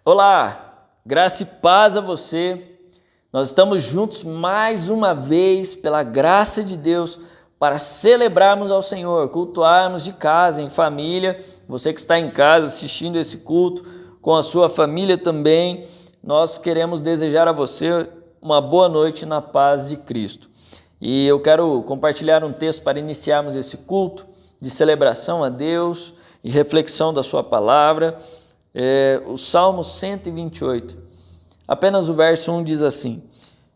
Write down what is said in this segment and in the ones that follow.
Olá, graça e paz a você. Nós estamos juntos mais uma vez pela graça de Deus para celebrarmos ao Senhor, cultuarmos de casa, em família. Você que está em casa assistindo esse culto com a sua família também, nós queremos desejar a você uma boa noite na paz de Cristo. E eu quero compartilhar um texto para iniciarmos esse culto de celebração a Deus e reflexão da sua palavra. O Salmo 128, apenas o verso 1 diz assim: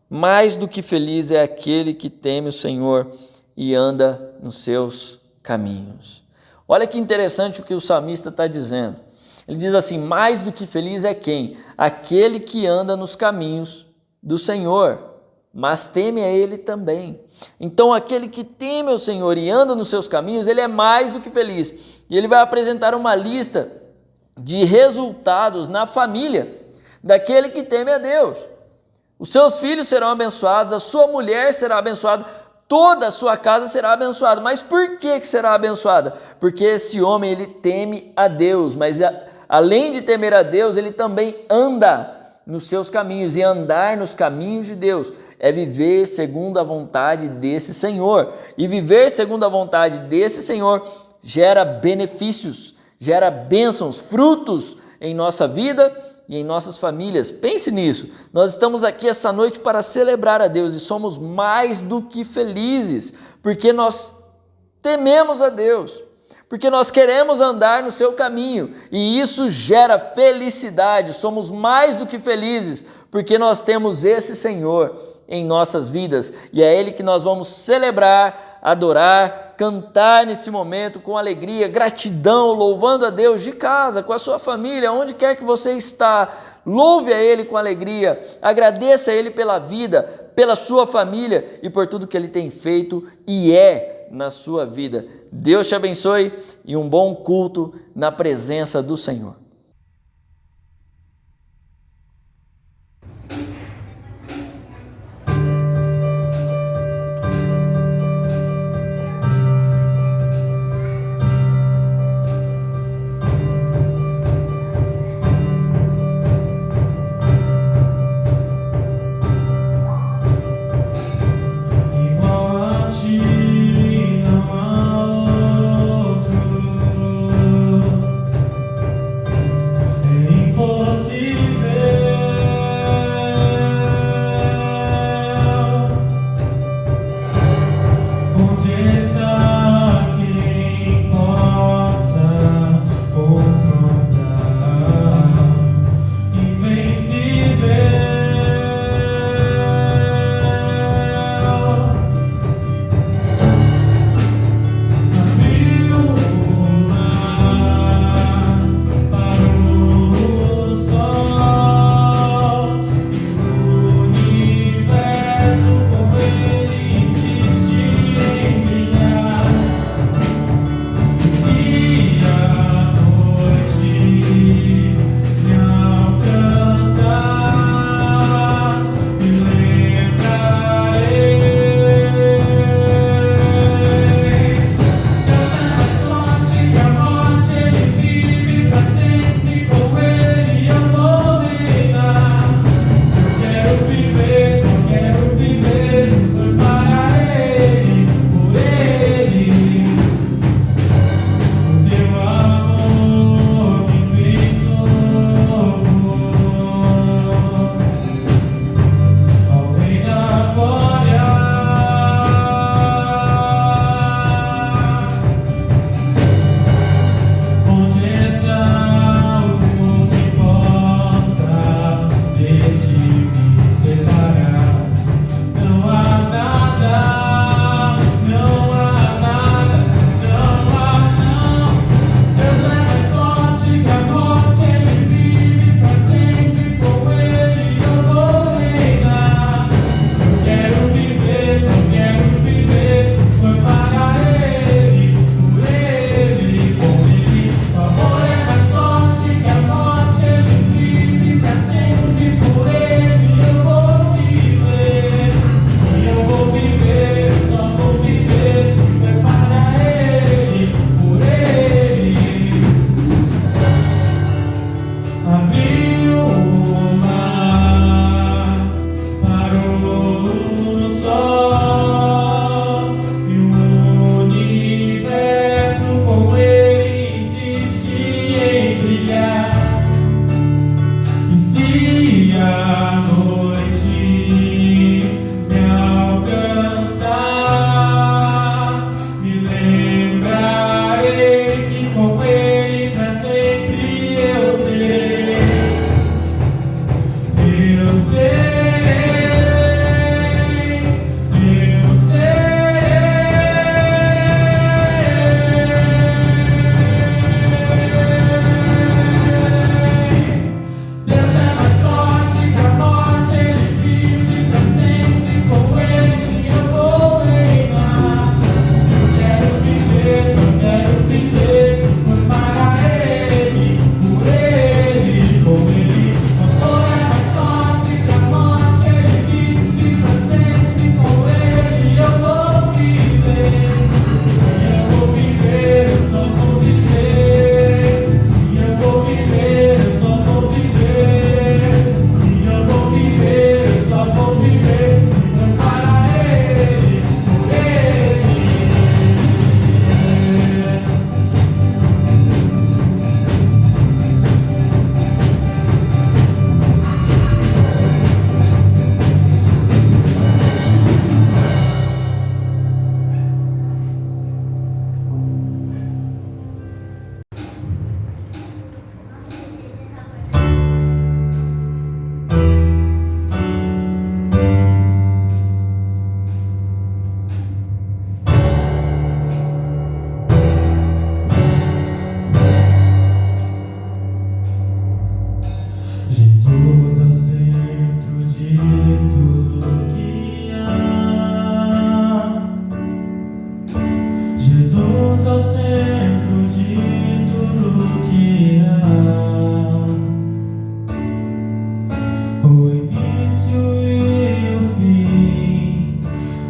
mais do que feliz é aquele que teme o Senhor e anda nos seus caminhos. Olha que interessante o que o salmista está dizendo. Ele diz assim: mais do que feliz é quem? Aquele que anda nos caminhos do Senhor, mas teme a Ele também. Então aquele que teme o Senhor e anda nos seus caminhos, ele é mais do que feliz. E ele vai apresentar uma lista de resultados na família daquele que teme a Deus. Os seus filhos serão abençoados, a sua mulher será abençoada, toda a sua casa será abençoada. Mas por que será abençoada? Porque esse homem, ele teme a Deus, mas além de temer a Deus, ele também anda nos seus caminhos. E andar nos caminhos de Deus é viver segundo a vontade desse Senhor. E viver segundo a vontade desse Senhor gera benefícios, gera bênçãos, frutos em nossa vida e em nossas famílias. Pense nisso. Nós estamos aqui essa noite para celebrar a Deus e somos mais do que felizes, porque nós tememos a Deus, porque nós queremos andar no seu caminho e isso gera felicidade. Somos mais do que felizes, porque nós temos esse Senhor em nossas vidas e é Ele que nós vamos celebrar, adorar, cantar nesse momento com alegria, gratidão, louvando a Deus de casa, com a sua família, onde quer que você está. Louve a Ele com alegria, agradeça a Ele pela vida, pela sua família e por tudo que Ele tem feito e é na sua vida. Deus te abençoe e um bom culto na presença do Senhor.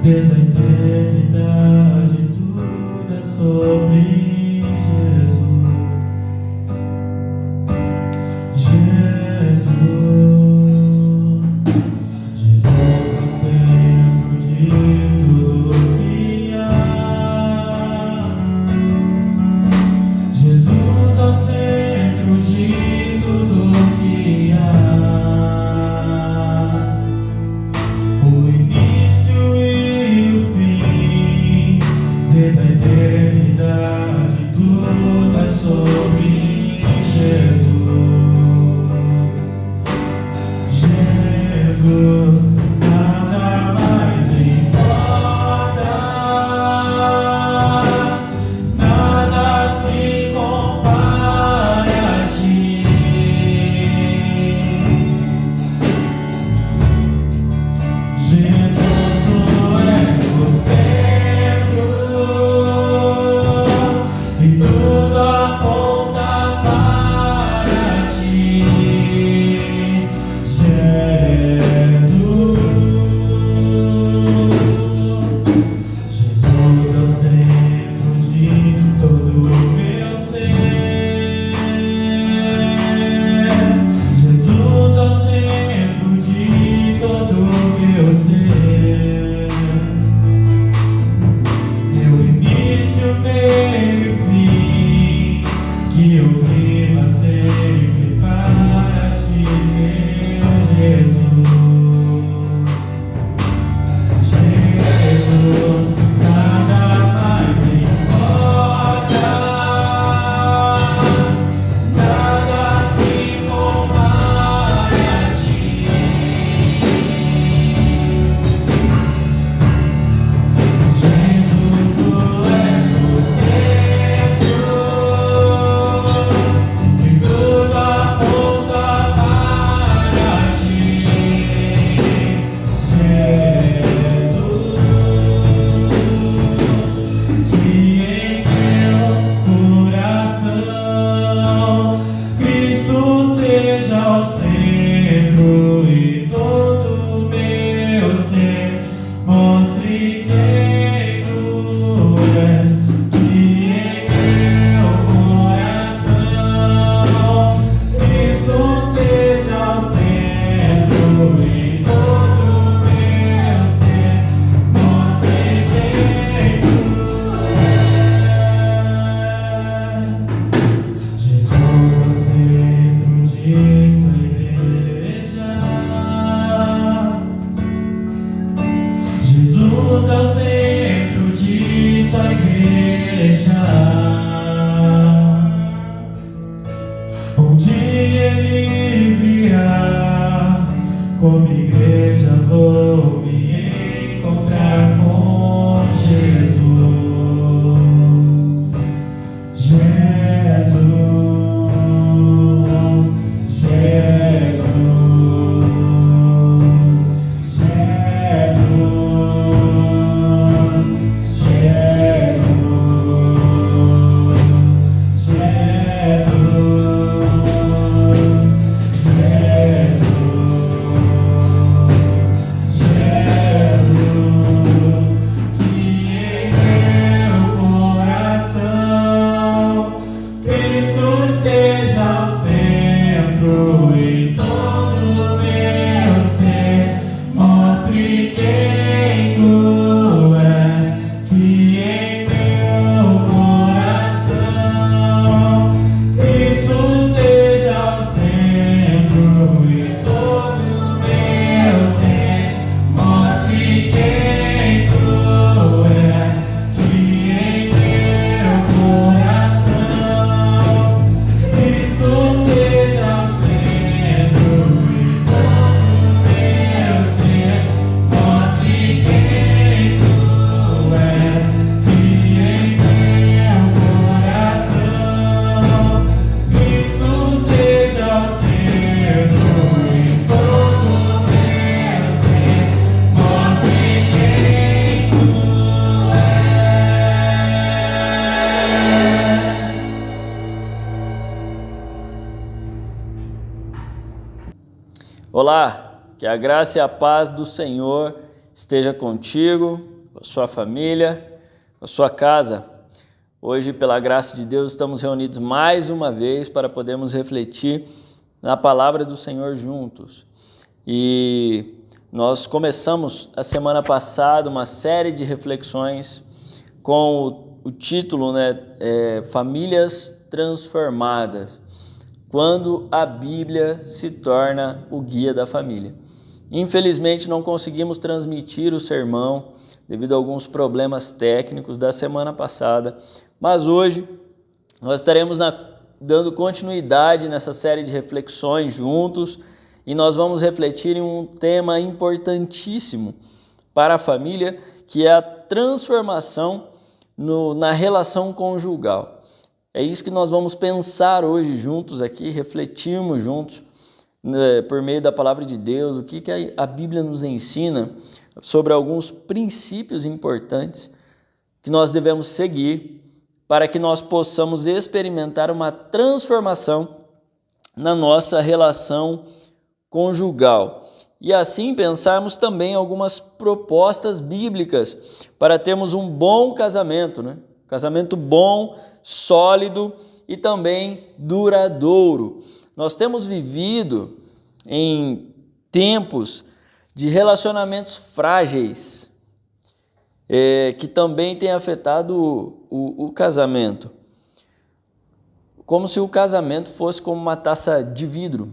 Desde a eternidade tudo é sobre Jesus. Jesus, Jesus é o centro de tudo que há. Jesus é o centro de tudo que há. O início e o fim, desde a eternidade, tudo é sobre Jesus. Jesus, nada mais importa, nada se compara a ti. Jesus, tu és o centro e tudo aponta para ti. Jesus, Jesus é o centro de todo o meu ser. Jesus é o centro de todo o meu ser. Meu início, meio e fim, que eu viva sempre para ti, meu Jesus. Jesus, nada mais importa, nada se compara a ti. Jesus, tu és o centro e tudo aponta para ti. Jesus, que em teu coração Cristo seja o centro e todo o meu ser mostre quem tu és. Que em teu coração Cristo seja o centro e todo o meu ser mostre quem tu és. Jesus é o centro de sua igreja. Jesus é o centro de sua igreja. Um dia ele virá, como igreja vou me encontrar com Jesus. Jesus, Jesus, Jesus, Olá, que a graça e a paz do Senhor esteja contigo. com a sua família, com a sua casa. Hoje, pela graça de Deus, estamos reunidos mais uma vez para podermos refletir na palavra do Senhor juntos. E nós começamos a semana passada uma série de reflexões com o título, Famílias Transformadas, quando a Bíblia se torna o guia da família. Infelizmente não conseguimos transmitir o sermão devido a alguns problemas técnicos da semana passada, mas hoje nós estaremos dando continuidade nessa série de reflexões juntos e nós vamos refletir em um tema importantíssimo para a família, que é a transformação na relação conjugal. É isso que nós vamos pensar hoje juntos aqui, refletirmos juntos por meio da palavra de Deus, o que a Bíblia nos ensina sobre alguns princípios importantes que nós devemos seguir para que nós possamos experimentar uma transformação na nossa relação conjugal. E assim pensarmos também algumas propostas bíblicas para termos um bom casamento, Casamento bom, sólido e também duradouro. Nós temos vivido em tempos de relacionamentos frágeis, que também tem afetado o casamento. Como se o casamento fosse como uma taça de vidro,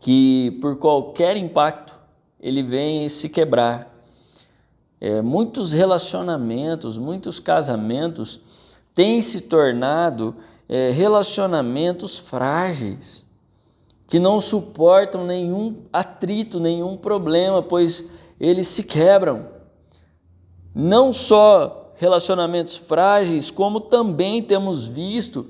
que por qualquer impacto ele vem se quebrar. Muitos relacionamentos, muitos casamentos têm se tornado relacionamentos frágeis, que não suportam nenhum atrito, nenhum problema, pois eles se quebram. Não só relacionamentos frágeis, como também temos visto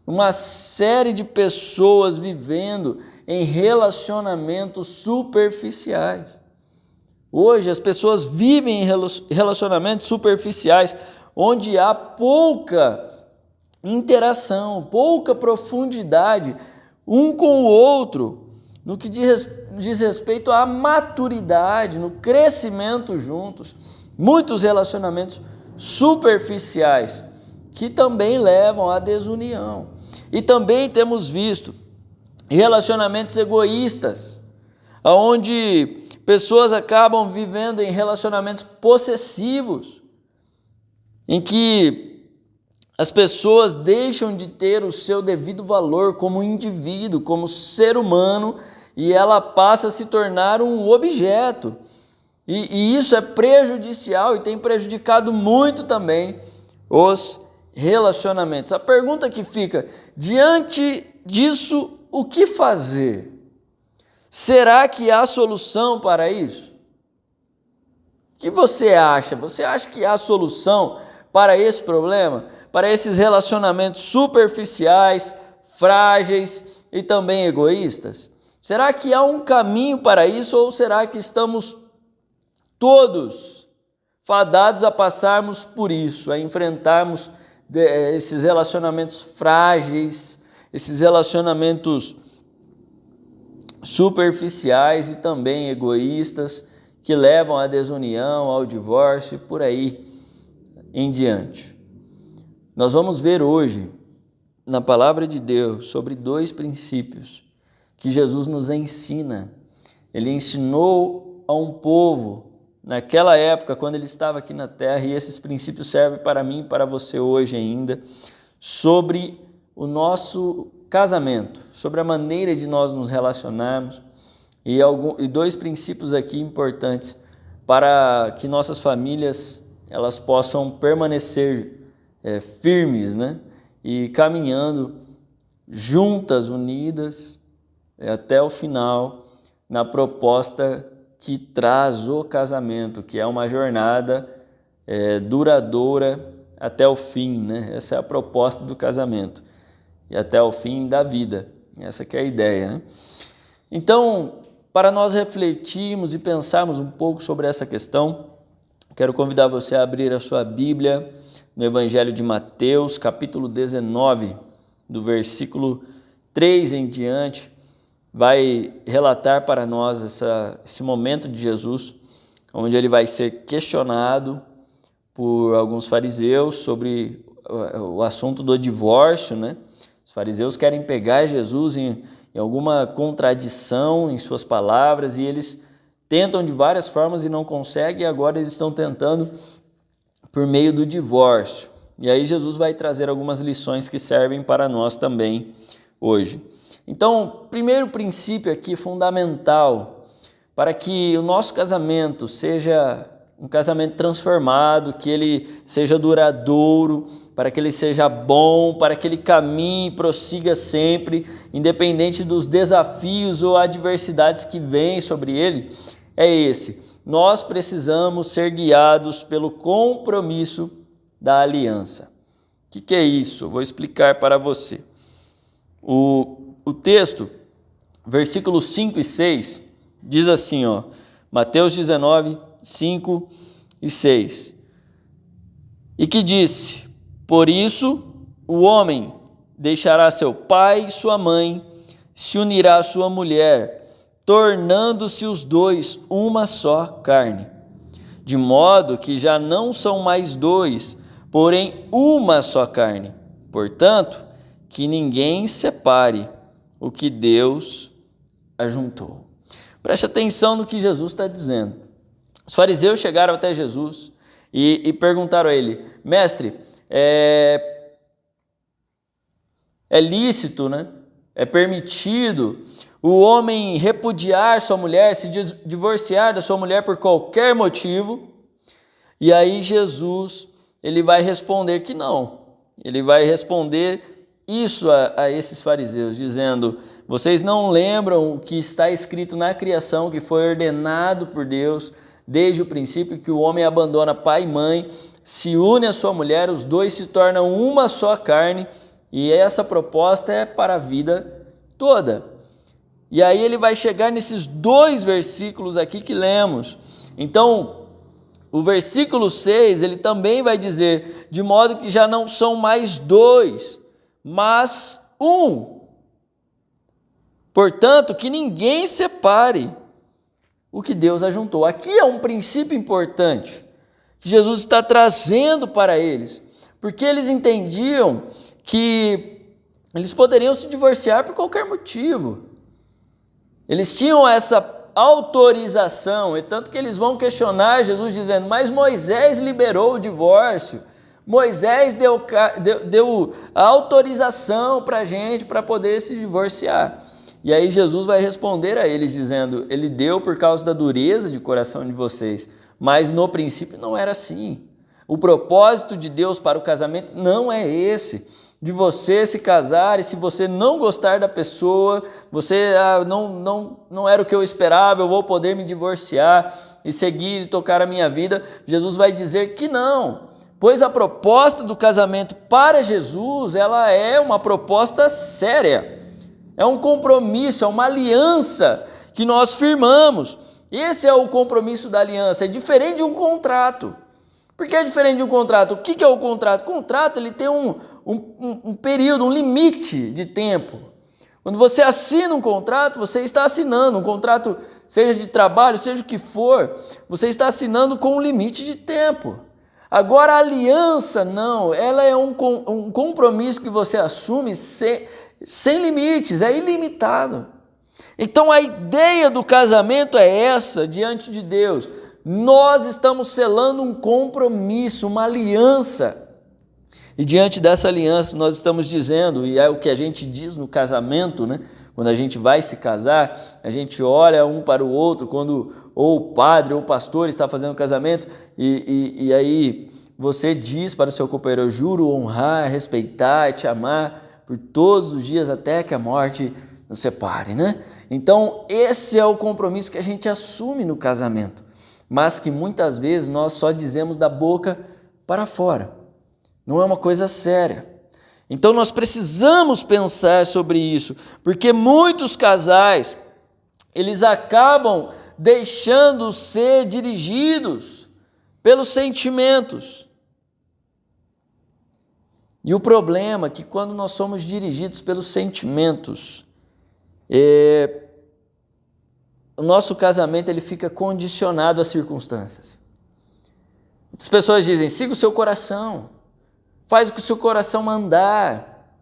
uma série de pessoas vivendo em relacionamentos superficiais. Hoje as pessoas vivem em relacionamentos superficiais, onde há pouca interação, pouca profundidade um com o outro, no que diz respeito à maturidade, no crescimento juntos. Muitos relacionamentos superficiais que também levam à desunião. E também temos visto relacionamentos egoístas, onde pessoas acabam vivendo em relacionamentos possessivos, em que as pessoas deixam de ter o seu devido valor como indivíduo, como ser humano, e ela passa a se tornar um objeto. E isso é prejudicial e tem prejudicado muito também os relacionamentos. A pergunta que fica, diante disso, o que fazer? Será que há solução para isso? O que você acha? Você acha que há solução para esse problema? Para esses relacionamentos superficiais, frágeis e também egoístas? Será que há um caminho para isso ou será que estamos todos fadados a passarmos por isso, a enfrentarmos esses relacionamentos frágeis, esses relacionamentos superficiais e também egoístas que levam à desunião, ao divórcio e por aí em diante? Nós vamos ver hoje na palavra de Deus sobre dois princípios que Jesus nos ensina. Ele ensinou a um povo naquela época, quando ele estava aqui na terra, e esses princípios servem para mim e para você hoje ainda, sobre o nosso casamento, sobre a maneira de nós nos relacionarmos, e dois princípios aqui importantes para que nossas famílias elas possam permanecer firmes, e caminhando juntas, unidas, até o final, na proposta que traz o casamento, que é uma jornada duradoura até o fim, Essa é a proposta do casamento, e até o fim da vida, essa que é a ideia, Então, para nós refletirmos e pensarmos um pouco sobre essa questão, quero convidar você a abrir a sua Bíblia no Evangelho de Mateus, capítulo 19, do versículo 3 em diante, vai relatar para nós esse momento de Jesus, onde ele vai ser questionado por alguns fariseus sobre o assunto do divórcio, né? Os fariseus querem pegar Jesus em alguma contradição em suas palavras e eles tentam de várias formas e não conseguem, e agora eles estão tentando por meio do divórcio. E aí Jesus vai trazer algumas lições que servem para nós também hoje. Então, primeiro princípio aqui fundamental para que o nosso casamento seja um casamento transformado, que ele seja duradouro, para que ele seja bom, para que ele caminhe e prossiga sempre, independente dos desafios ou adversidades que vêm sobre ele, é esse: nós precisamos ser guiados pelo compromisso da aliança. O que é isso? Eu vou explicar para você. O texto, versículos 5 e 6, diz assim, Mateus 19, 5 e 6. E que disse: por isso o homem deixará seu pai e sua mãe, se unirá à sua mulher, tornando-se os dois uma só carne. De modo que já não são mais dois, porém uma só carne. Portanto, que ninguém separe o que Deus ajuntou. Preste atenção no que Jesus está dizendo. Os fariseus chegaram até Jesus e perguntaram a ele: mestre, é lícito, né? É permitido o homem repudiar sua mulher, se divorciar da sua mulher por qualquer motivo? E aí Jesus, ele vai responder que não. Ele vai responder isso a esses fariseus, dizendo: vocês não lembram o que está escrito na criação, que foi ordenado por Deus desde o princípio, que o homem abandona pai e mãe, se une à sua mulher, os dois se tornam uma só carne, e essa proposta é para a vida toda. E aí ele vai chegar nesses dois versículos aqui que lemos. Então, o versículo 6, ele também vai dizer: de modo que já não são mais dois, mas um. Portanto, que ninguém separe o que Deus ajuntou. Aqui é um princípio importante que Jesus está trazendo para eles, porque eles entendiam que eles poderiam se divorciar por qualquer motivo. Eles tinham essa autorização, e tanto que eles vão questionar Jesus dizendo: mas Moisés liberou o divórcio, Moisés deu a autorização para a gente para poder se divorciar. E aí Jesus vai responder a eles dizendo: ele deu por causa da dureza de coração de vocês, mas no princípio não era assim. O propósito de Deus para o casamento não é esse, de você se casar e se você não gostar da pessoa, você não era o que eu esperava, eu vou poder me divorciar e seguir e tocar a minha vida. Jesus vai dizer que não, pois a proposta do casamento para Jesus, ela é uma proposta séria. É um compromisso, é uma aliança que nós firmamos. Esse é o compromisso da aliança. É diferente de um contrato. Por que é diferente de um contrato? O que é o contrato? O contrato, ele tem um período, um limite de tempo. Quando você assina um contrato, você está assinando um contrato, seja de trabalho, seja o que for, você está assinando com um limite de tempo. Agora a aliança não, ela é um compromisso que você assume sem limites, é ilimitado. Então a ideia do casamento é essa diante de Deus. Nós estamos selando um compromisso, uma aliança. E diante dessa aliança nós estamos dizendo, e é o que a gente diz no casamento, né? Quando a gente vai se casar, a gente olha um para o outro, quando ou o padre ou o pastor está fazendo o casamento, e aí você diz para o seu companheiro: eu juro honrar, respeitar e te amar por todos os dias até que a morte nos separe, né? Então esse é o compromisso que a gente assume no casamento, mas que muitas vezes nós só dizemos da boca para fora. Não é uma coisa séria. Então nós precisamos pensar sobre isso, porque muitos casais, eles acabam deixando ser dirigidos pelos sentimentos. E o problema é que quando nós somos dirigidos pelos sentimentos, o nosso casamento ele fica condicionado às circunstâncias. As pessoas dizem, siga o seu coração, faz o que o seu coração mandar.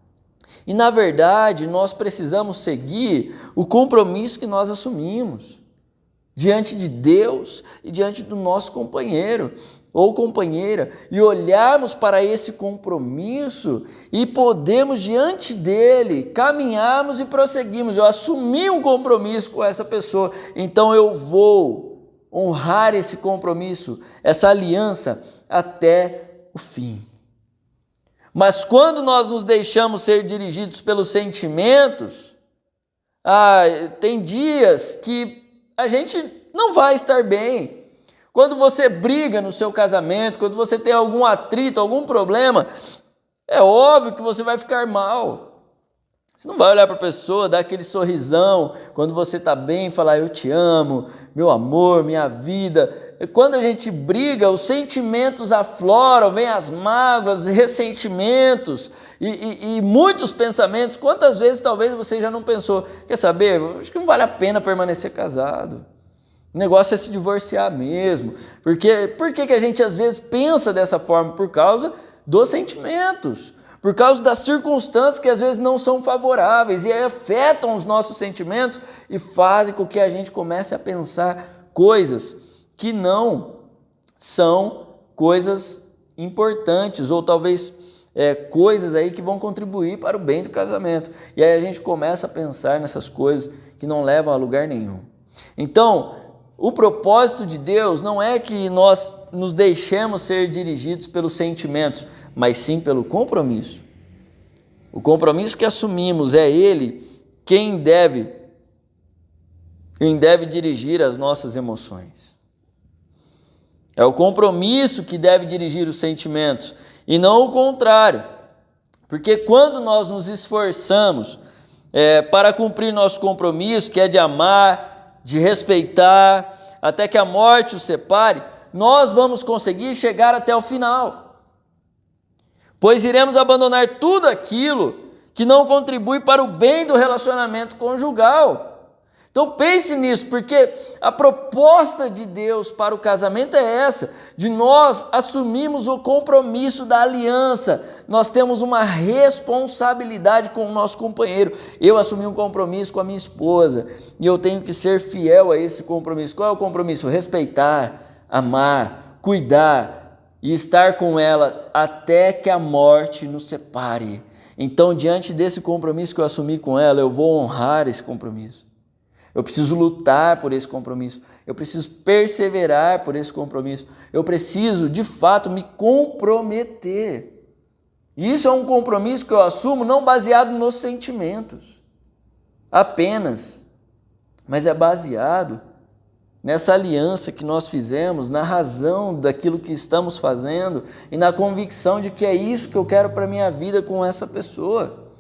E na verdade, nós precisamos seguir o compromisso que nós assumimos diante de Deus e diante do nosso companheiro ou companheira, e olharmos para esse compromisso e podemos diante dele caminharmos e prosseguirmos. Eu assumi um compromisso com essa pessoa, então eu vou honrar esse compromisso, essa aliança até o fim. Mas quando nós nos deixamos ser dirigidos pelos sentimentos, tem dias que a gente não vai estar bem. Quando você briga no seu casamento, quando você tem algum atrito, algum problema, é óbvio que você vai ficar mal. Você não vai olhar para a pessoa, dar aquele sorrisão, quando você está bem, falar, eu te amo, meu amor, minha vida. Quando a gente briga, os sentimentos afloram, vem as mágoas, os ressentimentos e muitos pensamentos. Quantas vezes talvez você já não pensou, quer saber, acho que não vale a pena permanecer casado. O negócio é se divorciar mesmo. Por que a gente às vezes pensa dessa forma? Por causa dos sentimentos, por causa das circunstâncias que às vezes não são favoráveis e aí afetam os nossos sentimentos e fazem com que a gente comece a pensar coisas que não são coisas importantes ou talvez coisas aí que vão contribuir para o bem do casamento. E aí a gente começa a pensar nessas coisas que não levam a lugar nenhum. Então, o propósito de Deus não é que nós nos deixemos ser dirigidos pelos sentimentos, mas sim pelo compromisso. O compromisso que assumimos é Ele quem deve dirigir as nossas emoções. É o compromisso que deve dirigir os sentimentos e não o contrário. Porque quando nós nos esforçamos para cumprir nosso compromisso, que é de amar, de respeitar, até que a morte os separe, nós vamos conseguir chegar até o final. Pois iremos abandonar tudo aquilo que não contribui para o bem do relacionamento conjugal. Então pense nisso, porque a proposta de Deus para o casamento é essa, de nós assumirmos o compromisso da aliança. Nós temos uma responsabilidade com o nosso companheiro. Eu assumi um compromisso com a minha esposa e eu tenho que ser fiel a esse compromisso. Qual é o compromisso? Respeitar, amar, cuidar e estar com ela até que a morte nos separe. Então, diante desse compromisso que eu assumi com ela, eu vou honrar esse compromisso. Eu preciso lutar por esse compromisso, eu preciso perseverar por esse compromisso, eu preciso, de fato, me comprometer. E isso é um compromisso que eu assumo não baseado nos sentimentos apenas, mas é baseado nessa aliança que nós fizemos, na razão daquilo que estamos fazendo e na convicção de que é isso que eu quero para a minha vida com essa pessoa.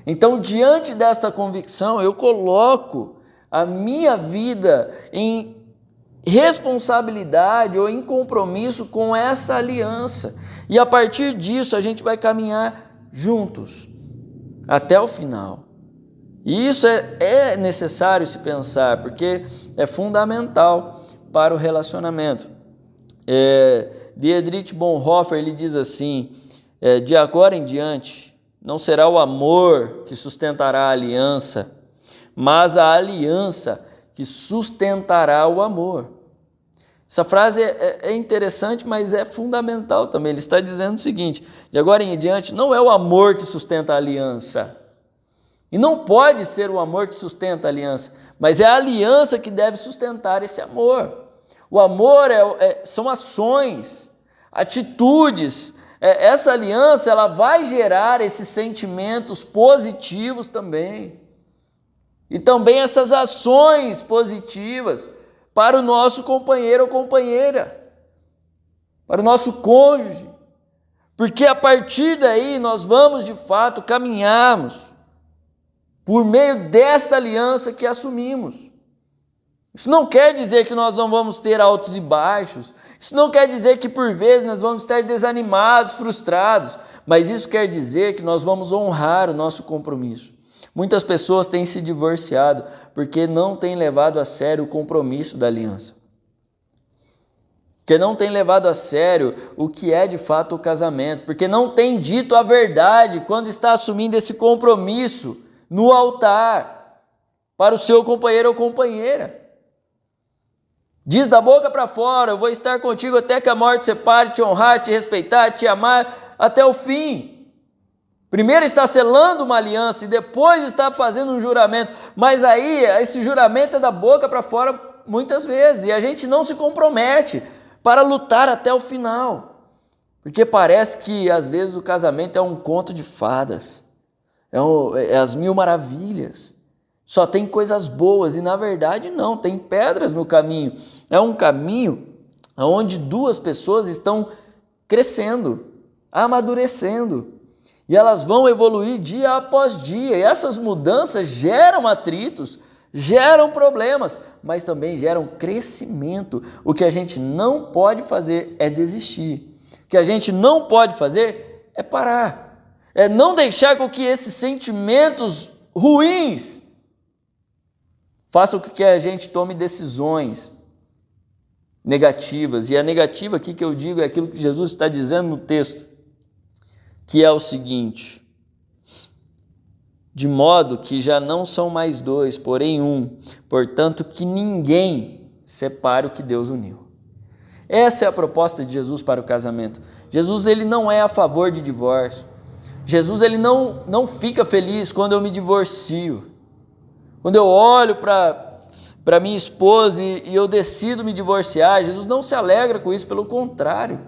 Então, diante desta convicção, eu coloco a minha vida em responsabilidade ou em compromisso com essa aliança. E a partir disso a gente vai caminhar juntos até o final. E isso é necessário se pensar, porque é fundamental para o relacionamento. Dietrich Bonhoeffer ele diz assim, de agora em diante não será o amor que sustentará a aliança, mas a aliança que sustentará o amor. Essa frase é interessante, mas é fundamental também. Ele está dizendo o seguinte, de agora em diante, não é o amor que sustenta a aliança. E não pode ser o amor que sustenta a aliança, mas é a aliança que deve sustentar esse amor. O amor são ações, atitudes. Essa aliança ela vai gerar esses sentimentos positivos também. E também essas ações positivas para o nosso companheiro ou companheira, para o nosso cônjuge. Porque a partir daí nós vamos de fato caminharmos por meio desta aliança que assumimos. Isso não quer dizer que nós não vamos ter altos e baixos. Isso não quer dizer que por vezes nós vamos estar desanimados, frustrados. Mas isso quer dizer que nós vamos honrar o nosso compromisso. Muitas pessoas têm se divorciado porque não têm levado a sério o compromisso da aliança. porque não tem levado a sério o que é de fato o casamento, porque não tem dito a verdade quando está assumindo esse compromisso no altar para o seu companheiro ou companheira. Diz da boca para fora: eu vou estar contigo até que a morte separe, te honrar, te respeitar, te amar até o fim. Primeiro está selando uma aliança e depois está fazendo um juramento, mas aí esse juramento é da boca para fora muitas vezes e a gente não se compromete para lutar até o final, porque parece que às vezes o casamento é um conto de fadas, é as mil maravilhas, só tem coisas boas e na verdade não, tem pedras no caminho. É um caminho onde duas pessoas estão crescendo, amadurecendo, e elas vão evoluir dia após dia, e essas mudanças geram atritos, geram problemas, mas também geram crescimento. O que a gente não pode fazer é desistir, o que a gente não pode fazer é parar, é não deixar com que esses sentimentos ruins façam com que a gente tome decisões negativas. E a negativa aqui que eu digo é aquilo que Jesus está dizendo no texto, que é o seguinte: de modo que já não são mais dois, porém um, portanto que ninguém separe o que Deus uniu. Essa é a proposta de Jesus para o casamento. Jesus, ele não é a favor de divórcio. Jesus, ele não fica feliz quando eu me divorcio. Quando eu olho para minha esposa e eu decido me divorciar, Jesus não se alegra com isso, pelo contrário.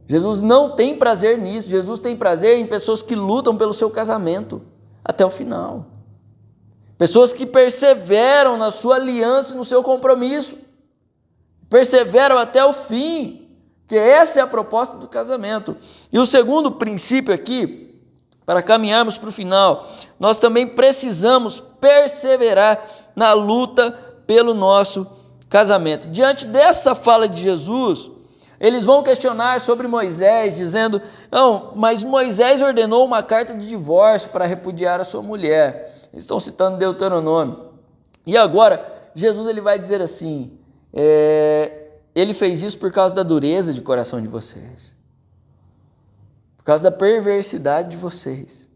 Jesus não tem prazer nisso. Jesus tem prazer em pessoas que lutam pelo seu casamento até o final. Pessoas que perseveram na sua aliança e no seu compromisso. Perseveram até o fim, que essa é a proposta do casamento. E o segundo princípio aqui, para caminharmos para o final, nós também precisamos perseverar na luta pelo nosso casamento. Diante dessa fala de Jesus, eles vão questionar sobre Moisés, dizendo: não, mas Moisés ordenou uma carta de divórcio para repudiar a sua mulher. Eles estão citando Deuteronômio. E agora, Jesus ele vai dizer assim: ele fez isso por causa da dureza de coração de vocês. Por causa da perversidade de vocês.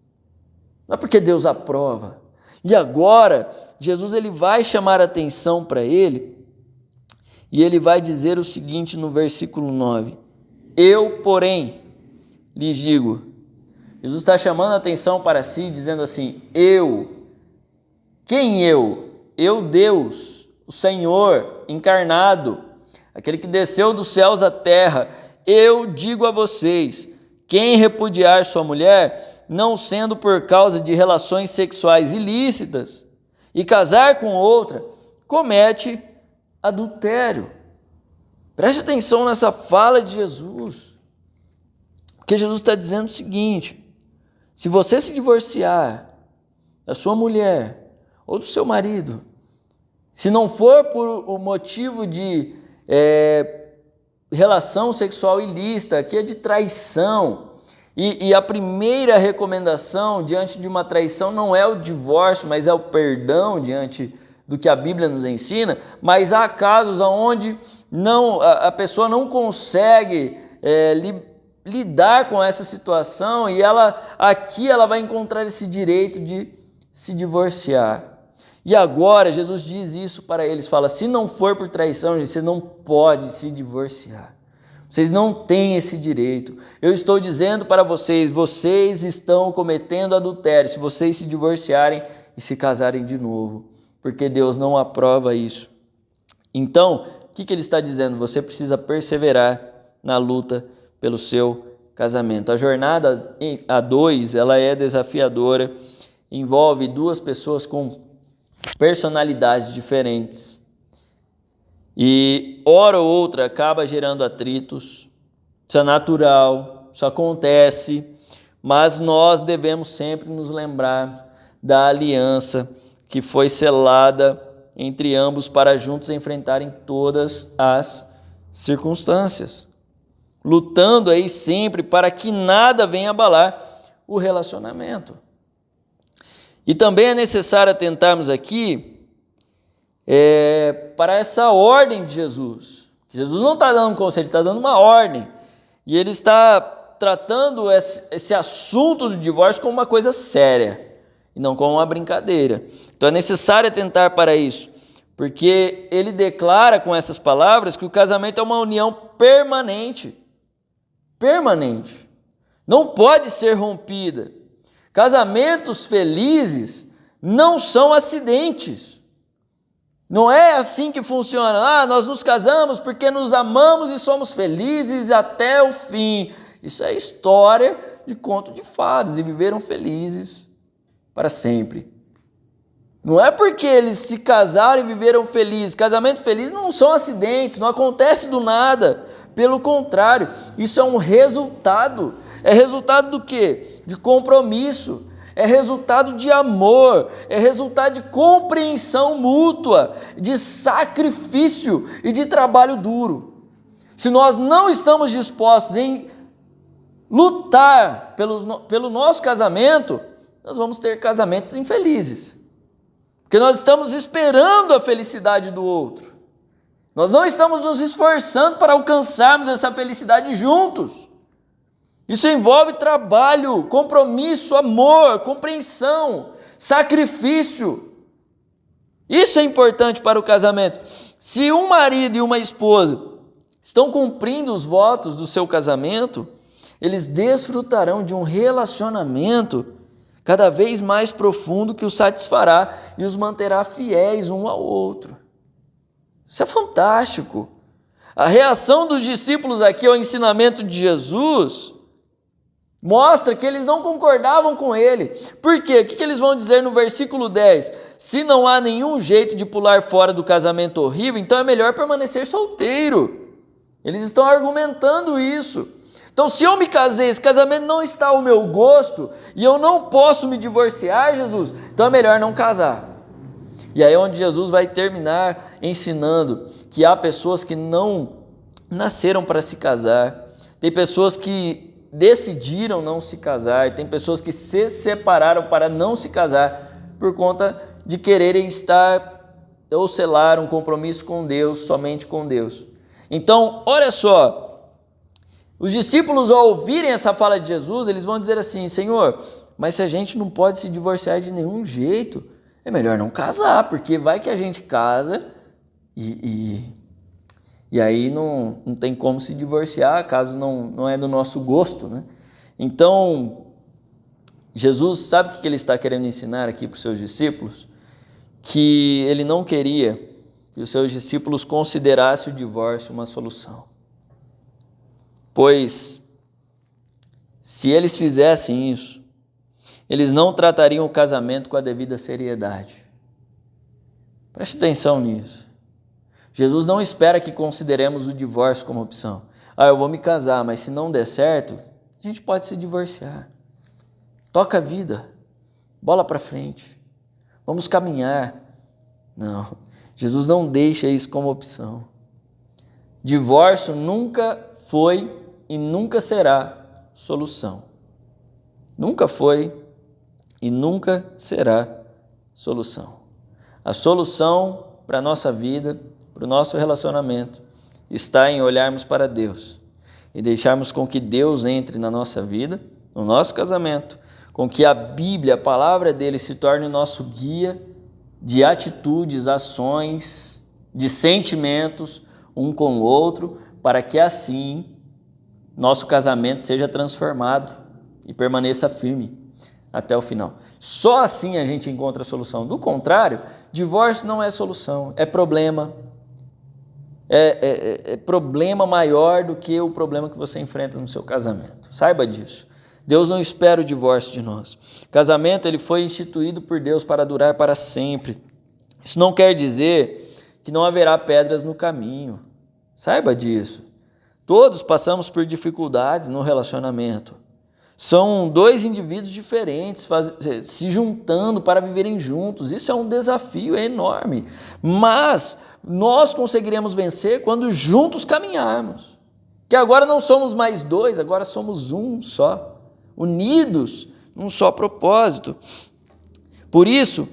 Não é porque Deus aprova. E agora, Jesus ele vai chamar a atenção para ele, e ele vai dizer o seguinte no versículo 9: eu, porém, lhes digo. Jesus está chamando a atenção para si, dizendo assim: eu. Quem eu? Eu, Deus, o Senhor encarnado, aquele que desceu dos céus à terra. Eu digo a vocês: quem repudiar sua mulher, não sendo por causa de relações sexuais ilícitas, e casar com outra, comete adultério. Preste atenção nessa fala de Jesus, porque Jesus está dizendo o seguinte: se você se divorciar da sua mulher ou do seu marido, se não for por o motivo de relação sexual ilícita, que é de traição, e a primeira recomendação diante de uma traição não é o divórcio, mas é o perdão diante do que a Bíblia nos ensina. Mas há casos onde a pessoa não consegue lidar com essa situação, e aqui ela vai encontrar esse direito de se divorciar. E agora Jesus diz isso para eles, fala: se não for por traição, você não pode se divorciar. Vocês não têm esse direito. Eu estou dizendo para vocês, vocês estão cometendo adultério se vocês se divorciarem e se casarem de novo, porque Deus não aprova isso. Então, o que ele está dizendo? Você precisa perseverar na luta pelo seu casamento. A jornada a dois, ela é desafiadora, envolve duas pessoas com personalidades diferentes. E hora ou outra acaba gerando atritos. Isso é natural, isso acontece, mas nós devemos sempre nos lembrar da aliança que foi selada entre ambos para juntos enfrentarem todas as circunstâncias, lutando aí sempre para que nada venha abalar o relacionamento. E também é necessário atentarmos aqui para essa ordem de Jesus, Jesus não está dando um conselho, ele está dando uma ordem. E ele está tratando esse assunto do divórcio como uma coisa séria e não como uma brincadeira. Então é necessário atentar para isso, porque ele declara com essas palavras que o casamento é uma união permanente. Permanente. Não pode ser rompida. Casamentos felizes não são acidentes. Não é assim que funciona. Nós nos casamos porque nos amamos e somos felizes até o fim. Isso é história de conto de fadas, e viveram felizes para sempre. Não é porque eles se casaram e viveram felizes. Casamento feliz não são acidentes, não acontece do nada. Pelo contrário, isso é um resultado. É resultado do quê? De compromisso. É resultado de amor, é resultado de compreensão mútua, de sacrifício e de trabalho duro. Se nós não estamos dispostos em lutar pelo nosso casamento, nós vamos ter casamentos infelizes. Porque nós estamos esperando a felicidade do outro. Nós não estamos nos esforçando para alcançarmos essa felicidade juntos. Isso envolve trabalho, compromisso, amor, compreensão, sacrifício. Isso é importante para o casamento. Se um marido e uma esposa estão cumprindo os votos do seu casamento, eles desfrutarão de um relacionamento cada vez mais profundo que os satisfará e os manterá fiéis um ao outro. Isso é fantástico. A reação dos discípulos aqui ao ensinamento de Jesus mostra que eles não concordavam com ele. Por quê? O que eles vão dizer no versículo 10? Se não há nenhum jeito de pular fora do casamento horrível, então é melhor permanecer solteiro. Eles estão argumentando isso. Então, se eu me casei, esse casamento não está ao meu gosto e eu não posso me divorciar, Jesus, então é melhor não casar. E aí é onde Jesus vai terminar ensinando que há pessoas que não nasceram para se casar, tem pessoas que decidiram não se casar, tem pessoas que se separaram para não se casar por conta de quererem estar ou selar um compromisso com Deus, somente com Deus. Então, olha só, os discípulos, ao ouvirem essa fala de Jesus, eles vão dizer assim: Senhor, mas se a gente não pode se divorciar de nenhum jeito, é melhor não casar, porque vai que a gente casa e aí não tem como se divorciar, caso não é do nosso gosto, né? Então, Jesus, sabe o que ele está querendo ensinar aqui para os seus discípulos? Que ele não queria que os seus discípulos considerassem o divórcio uma solução. Pois, se eles fizessem isso, eles não tratariam o casamento com a devida seriedade. Preste atenção nisso. Jesus não espera que consideremos o divórcio como opção. Eu vou me casar, mas se não der certo, a gente pode se divorciar. Toca a vida, bola para frente, vamos caminhar. Não, Jesus não deixa isso como opção. Divórcio nunca foi e nunca será solução. Nunca foi e nunca será solução. A solução para a nossa vida, para o nosso relacionamento, está em olharmos para Deus e deixarmos com que Deus entre na nossa vida, no nosso casamento, com que a Bíblia, a palavra dele, se torne o nosso guia de atitudes, ações, de sentimentos, um com o outro, para que assim nosso casamento seja transformado e permaneça firme até o final. Só assim a gente encontra a solução. Do contrário, divórcio não é solução, é problema. É problema maior do que o problema que você enfrenta no seu casamento. Saiba disso. Deus não espera o divórcio de nós. O casamento ele foi instituído por Deus para durar para sempre. Isso não quer dizer que não haverá pedras no caminho. Saiba disso. Todos passamos por dificuldades no relacionamento. São dois indivíduos diferentes se juntando para viverem juntos. Isso é um desafio enorme. Mas nós conseguiremos vencer quando juntos caminharmos. Que agora não somos mais dois, agora somos um só. Unidos num só propósito. Por isso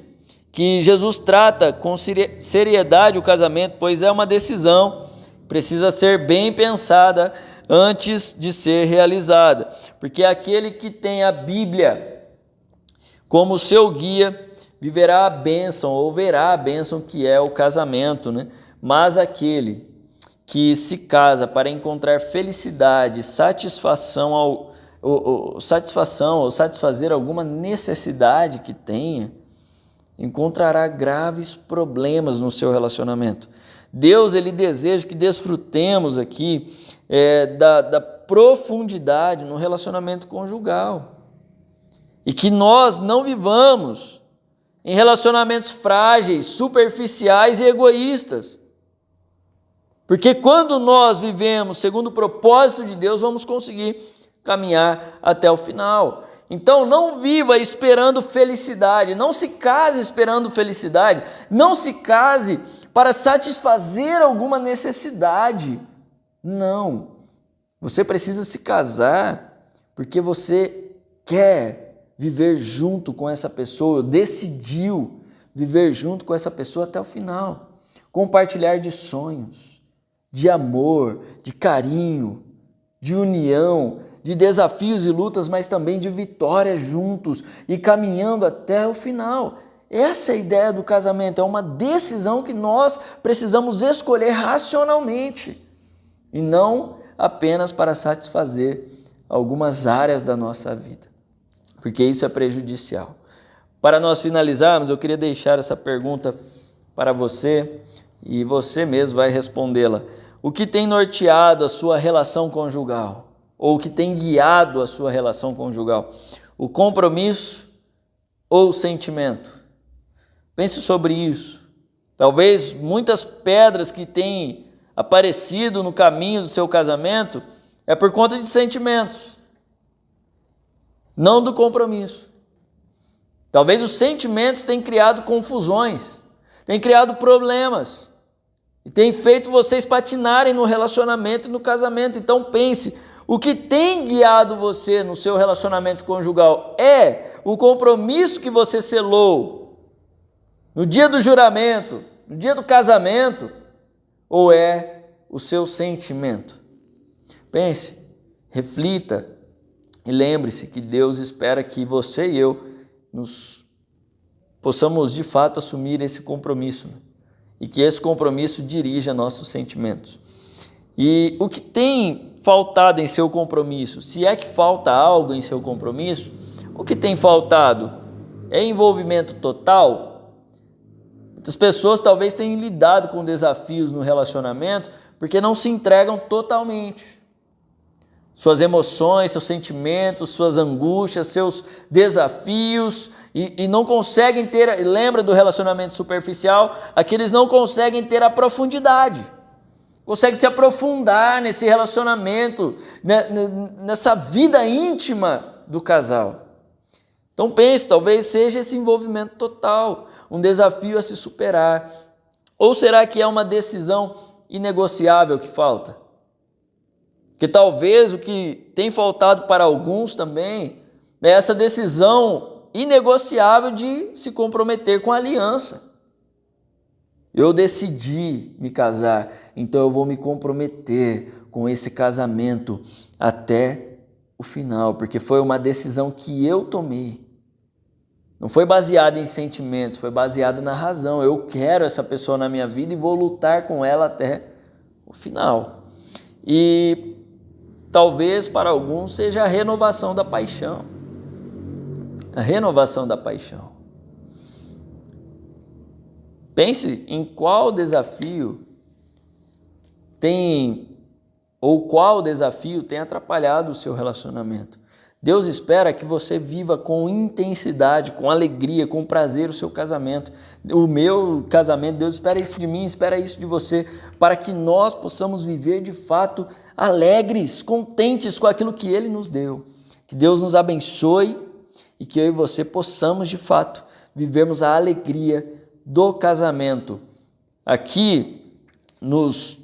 que Jesus trata com seriedade o casamento, pois é uma decisão precisa ser bem pensada antes de ser realizada, porque aquele que tem a Bíblia como seu guia viverá a bênção ou verá a bênção que é o casamento, né? Mas aquele que se casa para encontrar felicidade, satisfação ou satisfazer alguma necessidade que tenha, encontrará graves problemas no seu relacionamento. Deus, ele deseja que desfrutemos aqui da profundidade no relacionamento conjugal e que nós não vivamos em relacionamentos frágeis, superficiais e egoístas. Porque quando nós vivemos segundo o propósito de Deus, vamos conseguir caminhar até o final. Então não viva esperando felicidade, não se case esperando felicidade, não se case para satisfazer alguma necessidade. Não, você precisa se casar porque você quer viver junto com essa pessoa, decidiu viver junto com essa pessoa até o final, compartilhar de sonhos, de amor, de carinho, de união, de desafios e lutas, mas também de vitórias juntos e caminhando até o final. Essa é a ideia do casamento, é uma decisão que nós precisamos escolher racionalmente e não apenas para satisfazer algumas áreas da nossa vida, porque isso é prejudicial. Para nós finalizarmos, eu queria deixar essa pergunta para você e você mesmo vai respondê-la. O que tem norteado a sua relação conjugal? Ou o que tem guiado a sua relação conjugal? O compromisso ou o sentimento? Pense sobre isso. Talvez muitas pedras que têm aparecido no caminho do seu casamento é por conta de sentimentos, não do compromisso. Talvez os sentimentos tenham criado confusões, tenham criado problemas e tenham feito vocês patinarem no relacionamento e no casamento. Então pense, o que tem guiado você no seu relacionamento conjugal é o compromisso que você selou no dia do juramento, no dia do casamento, ou é o seu sentimento? Pense, reflita e lembre-se que Deus espera que você e eu possamos de fato assumir esse compromisso, né? E que esse compromisso dirija nossos sentimentos. E o que tem faltado em seu compromisso? Se é que falta algo em seu compromisso, o que tem faltado? É envolvimento total? Muitas pessoas talvez tenham lidado com desafios no relacionamento porque não se entregam totalmente. Suas emoções, seus sentimentos, suas angústias, seus desafios, e não conseguem ter, lembra do relacionamento superficial? Aqueles não conseguem ter a profundidade, conseguem se aprofundar nesse relacionamento, nessa vida íntima do casal. Então pense, talvez seja esse envolvimento total, um desafio a se superar. Ou será que é uma decisão inegociável que falta? Que talvez o que tem faltado para alguns também é essa decisão inegociável de se comprometer com a aliança. Eu decidi me casar, então eu vou me comprometer com esse casamento até o final, porque foi uma decisão que eu tomei. Não foi baseada em sentimentos, foi baseada na razão. Eu quero essa pessoa na minha vida e vou lutar com ela até o final. E talvez para alguns seja a renovação da paixão. A renovação da paixão. Pense em qual desafio qual desafio tem atrapalhado o seu relacionamento. Deus espera que você viva com intensidade, com alegria, com prazer o seu casamento. O meu casamento, Deus espera isso de mim, espera isso de você, para que nós possamos viver de fato alegres, contentes com aquilo que Ele nos deu. Que Deus nos abençoe e que eu e você possamos de fato vivermos a alegria do casamento. Aqui, nos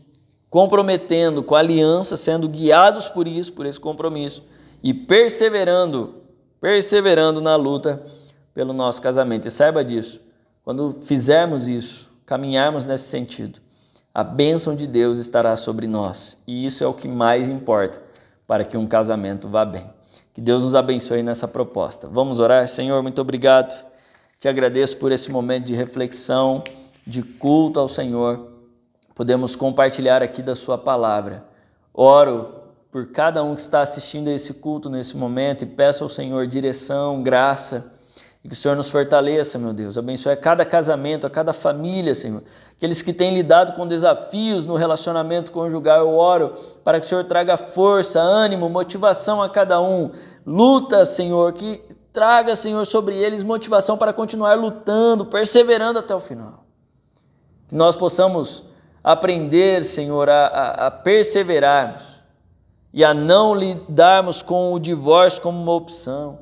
comprometendo com a aliança, sendo guiados por isso, por esse compromisso, e perseverando na luta pelo nosso casamento. E saiba disso, quando fizermos isso, caminharmos nesse sentido, a bênção de Deus estará sobre nós. E isso é o que mais importa para que um casamento vá bem. Que Deus nos abençoe nessa proposta. Vamos orar? Senhor, muito obrigado. Te agradeço por esse momento de reflexão, de culto ao Senhor. Podemos compartilhar aqui da sua palavra. Oro por cada um que está assistindo a esse culto nesse momento e peço ao Senhor direção, graça, e que o Senhor nos fortaleça, meu Deus. Abençoe a cada casamento, a cada família, Senhor. Aqueles que têm lidado com desafios no relacionamento conjugal, eu oro para que o Senhor traga força, ânimo, motivação a cada um. Luta, Senhor, que traga, Senhor, sobre eles motivação para continuar lutando, perseverando até o final. Que nós possamos aprender, Senhor, a perseverarmos e a não lidarmos com o divórcio como uma opção.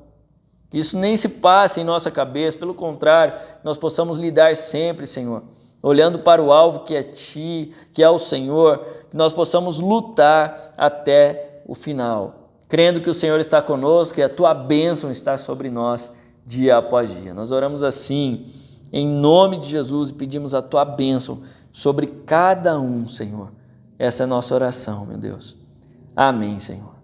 Que isso nem se passe em nossa cabeça, pelo contrário, nós possamos lidar sempre, Senhor, olhando para o alvo que é Ti, que é o Senhor, que nós possamos lutar até o final, crendo que o Senhor está conosco e a Tua bênção está sobre nós dia após dia. Nós oramos assim, em nome de Jesus, e pedimos a Tua bênção sobre cada um, Senhor. Essa é a nossa oração, meu Deus. Amém, Senhor.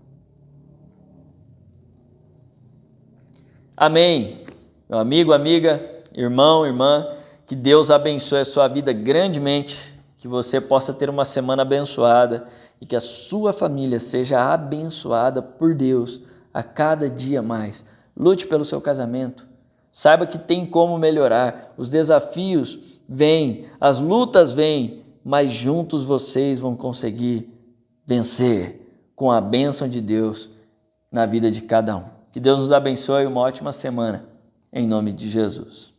Amém. Meu amigo, amiga, irmão, irmã, que Deus abençoe a sua vida grandemente, que você possa ter uma semana abençoada e que a sua família seja abençoada por Deus a cada dia mais. Lute pelo seu casamento. Saiba que tem como melhorar. Os desafios vêm, as lutas vêm, mas juntos vocês vão conseguir vencer com a bênção de Deus na vida de cada um. Que Deus nos abençoe e uma ótima semana, em nome de Jesus.